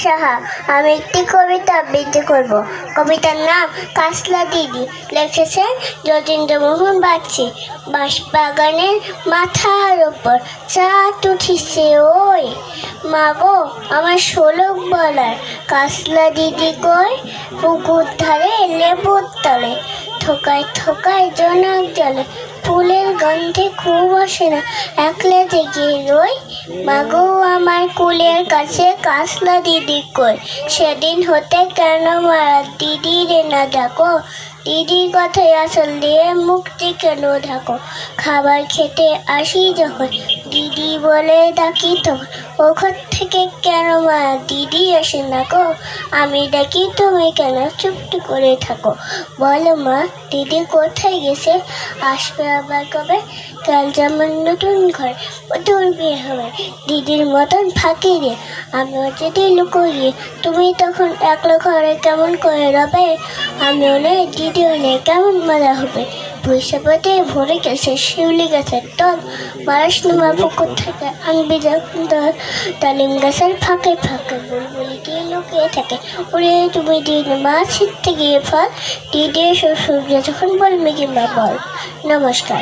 সাহা, আমি একটি কবিতা আবৃত্তি করব। কবিতার নাম কাসলা দিদি। লিখেছেন যতীন্দ্রমোহন বাগচি। বাঁশবাগানের মাথার ওপর চাঁদ উঠিছে ওই, মাগো আমার শোলক বলার কাসলা দিদি কই, পুকুর ধারে লেবুর তলে থোকায় থোকায় জোনাক জলে, ফুলের গন্ধে খুব আসে না, একলা জেগে রই, মাগো আমার কুলের কাছে কাসলা দিদি কই, সেদিন হতে কেন মারা দিদি রে না ডাকো, দিদির কথায় আসল দিয়ে মুক্তি কেন ঢাকো, খাবার খেতে আসি যখন দিদি বলে ডাকি তখন, ওখান থেকে কেন মা দিদি আসে না গো, আমি ডাকি তুমি কেন চুপটি করে থাকো, বলো মা দিদি কোথায় গেছে, আসবে আবার কবে, কাল যেমন নতুন ঘর নতুন বিয়ে হবে, দিদির মতন ফাঁকি দিয়ে আমিও যদি লুকোই, তুমি তখন একলা ঘরে কেমন করে রবে, আমিও নেই দিদিও নেই কেমন মজা হবে, বৈশাপতে ভরে গেছে শিউলি গাছের তল, মারাসনুমা পুকুর থেকে আনবি যখন দল, ডালিম গাছের ফাঁকে ফাঁকে বুলবুলি দিয়ে লুকিয়ে থাকে, ওরে তুমি দিন মা ছিটতে গিয়ে ফল, দিদি শ্বশুর যখন বলবে কিংবা বল। নমস্কার।